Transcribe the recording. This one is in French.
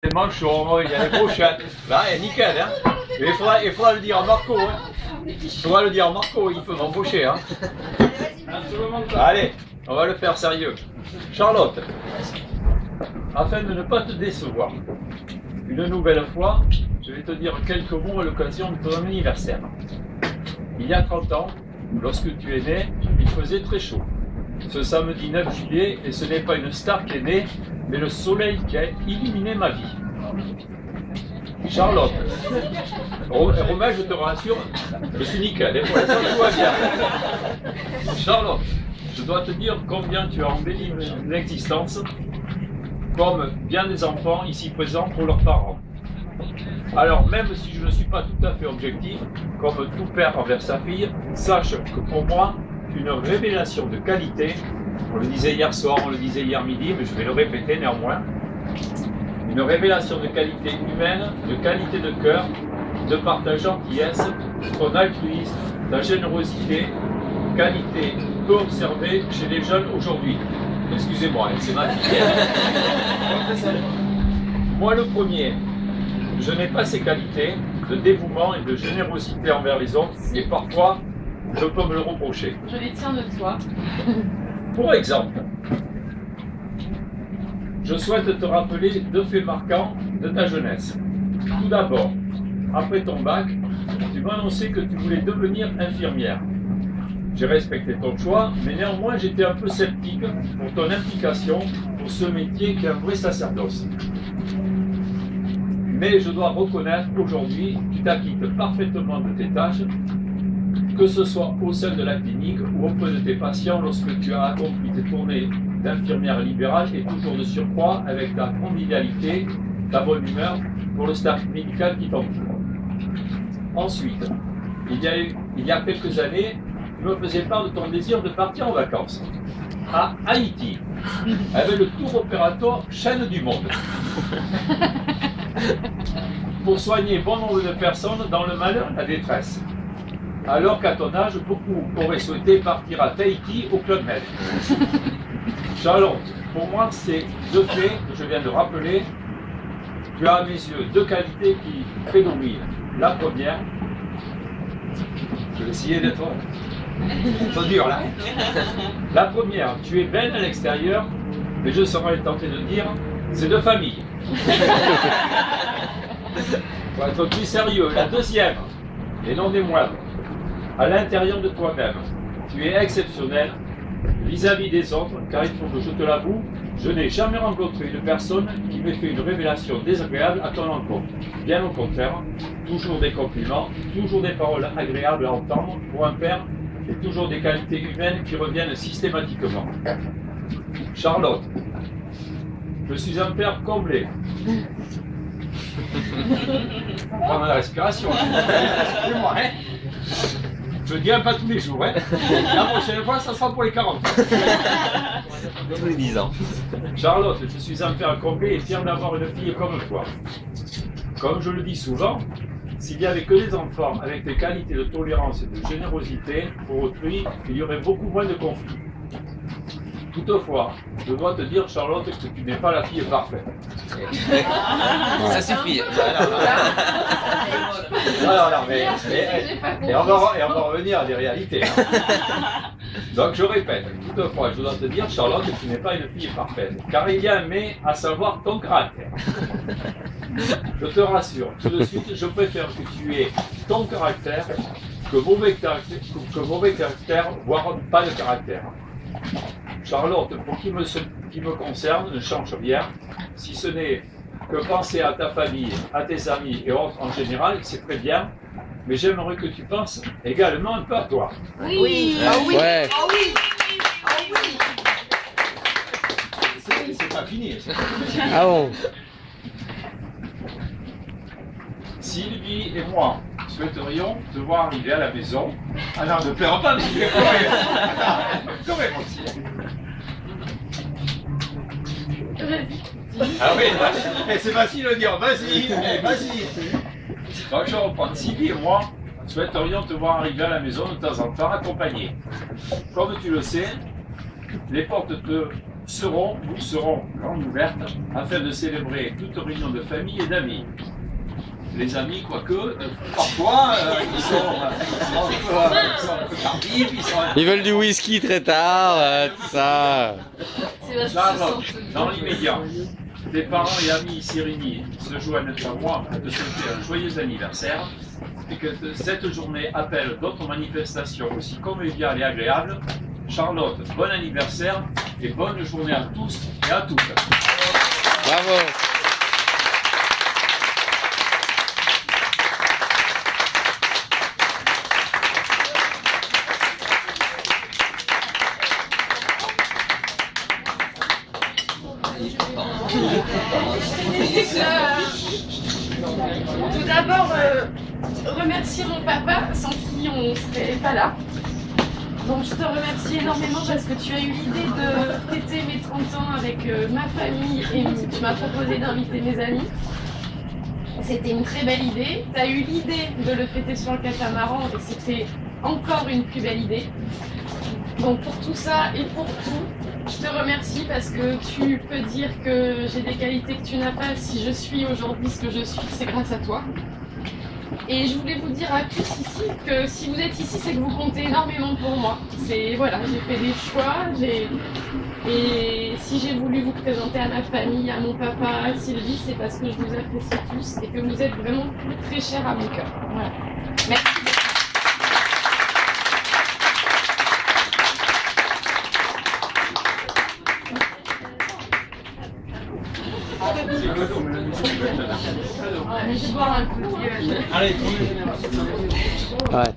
Les manchons, il y a les brochettes. Là, il est nickel, hein. Mais il faudra le dire à Marco, hein. Il faudra le dire à Marco, il peut m'embaucher, hein. Allez, on va le faire sérieux. Charlotte, afin de ne pas te décevoir, une nouvelle fois, je vais te dire quelques mots à l'occasion de ton anniversaire. Il y a 30 ans, lorsque tu es né, il faisait très chaud. Ce samedi 9 juillet, et ce n'est pas une star qui est née, mais le soleil qui a illuminé ma vie. Charlotte, Romain, je te rassure, je suis nickel, et pour l'instant, tout va bien. Charlotte, je dois te dire combien tu as embelli l'existence, comme bien des enfants ici présents pour leurs parents. Alors, même si je ne suis pas tout à fait objectif, comme tout père envers sa fille, sache que pour moi, une révélation de qualité, on le disait hier soir, on le disait hier midi, mais je vais le répéter néanmoins, une révélation de qualité humaine, de qualité de cœur, de par ta gentillesse, ton altruisme, ta générosité, qualité peu observée chez les jeunes aujourd'hui. Excusez-moi, c'est ma fille. Moi le premier, je n'ai pas ces qualités de dévouement et de générosité envers les autres, et parfois, je peux me le reprocher. Je les tiens de toi. Pour exemple, je souhaite te rappeler 2 faits marquants de ta jeunesse. Tout d'abord, après ton bac, tu m'as annoncé que tu voulais devenir infirmière. J'ai respecté ton choix, mais néanmoins j'étais un peu sceptique pour ton implication pour ce métier qui est un vrai sacerdoce. Mais je dois reconnaître qu'aujourd'hui, tu t'acquittes parfaitement de tes tâches, que ce soit au sein de la clinique ou auprès de tes patients lorsque tu as accompli tes tournées d'infirmière libérale et toujours de surcroît avec ta convivialité, ta bonne humeur pour le staff médical qui t'entoure. Ensuite, il y a quelques années, tu me faisais part de ton désir de partir en vacances à Haïti avec le tour opératoire Chaîne du Monde pour soigner bon nombre de personnes dans le malheur et la détresse. Alors qu'à ton âge, beaucoup auraient souhaité partir à Tahiti au Club Med. Charlotte, pour moi, c'est 2 faits que je viens de rappeler. Tu as à mes yeux 2 qualités qui prédominent. La première, je vais essayer d'être dur là. La première, tu es belle à l'extérieur, mais je serais tenté de dire, c'est de famille. Pour être plus sérieux. La deuxième, et non des moindres, à l'intérieur de toi-même, tu es exceptionnel vis-à-vis des autres, car il faut que je te l'avoue, je n'ai jamais rencontré une personne qui m'ait fait une révélation désagréable à ton encontre. Bien au contraire, toujours des compliments, toujours des paroles agréables à entendre pour un père, et toujours des qualités humaines qui reviennent systématiquement. Charlotte, je suis un père comblé. Prends la respiration. Excusez-moi, hein. Je ne dirai pas tous les jours, hein. La prochaine fois, ça sera pour les 40. Tous les 10 ans. Charlotte, je suis un père complet et fier d'avoir une fille comme toi. Comme je le dis souvent, s'il n'y avait que des enfants avec des qualités de tolérance et de générosité pour autrui, il y aurait beaucoup moins de conflits. Toutefois, je dois te dire, Charlotte, que tu n'es pas la fille parfaite. Ça suffit. Et on va revenir à des réalités. Hein. Donc je répète, toutefois, je dois te dire, Charlotte, que tu n'es pas une fille parfaite. Car il y a un mais, à savoir ton caractère. Je te rassure, tout de suite, je préfère que tu aies ton caractère que mauvais caractère, voire pas de caractère. Charlotte, pour qui me concerne, ne change rien, si ce n'est que penser à ta famille, à tes amis et autres en général, c'est très bien, mais j'aimerais que tu penses également un peu à toi. Oui. Ah oui. Ouais. Ah oui. Ah oui. C'est pas fini. Ah bon. Sylvie et moi souhaiterions te voir arriver à la maison. Ah non, ne pleure pas, mais je vais pleurer. Quand même aussi. Ah oui, c'est facile de dire, vas-y, vas-y. Donc je reprends. Sylvie et moi souhaiterions te voir arriver à la maison de temps en temps accompagnés. Comme tu le sais, les portes te seront grandes ouvertes afin de célébrer toute réunion de famille et d'amis. Les amis, quoique, parfois, ils sont un peu tardifs, Ils veulent du whisky très tard, tout ça. Charlotte, dans l'immédiat, tes parents et amis ici réunis se joignent à moi pour te souhaiter un joyeux anniversaire et que cette journée appelle d'autres manifestations aussi conviviales et agréables. Charlotte, bon anniversaire et bonne journée à tous et à toutes. Bravo. Tout d'abord, remercier mon papa, sans qui on ne serait pas là. Donc je te remercie énormément parce que tu as eu l'idée de fêter mes 30 ans avec ma famille et tu m'as proposé d'inviter mes amis. C'était une très belle idée. Tu as eu l'idée de le fêter sur le catamaran et c'était encore une plus belle idée. Donc pour tout ça et pour tout, je te remercie parce que tu peux dire que j'ai des qualités que tu n'as pas. Si je suis aujourd'hui ce que je suis, c'est grâce à toi. Et je voulais vous dire à tous ici que si vous êtes ici, c'est que vous comptez énormément pour moi. C'est voilà, j'ai fait des choix, et si j'ai voulu vous présenter à ma famille, à mon papa, à Sylvie, c'est parce que je vous apprécie tous et que vous êtes vraiment très chers à mon cœur. Voilà. Merci. Je vais boire un coup. Ouais.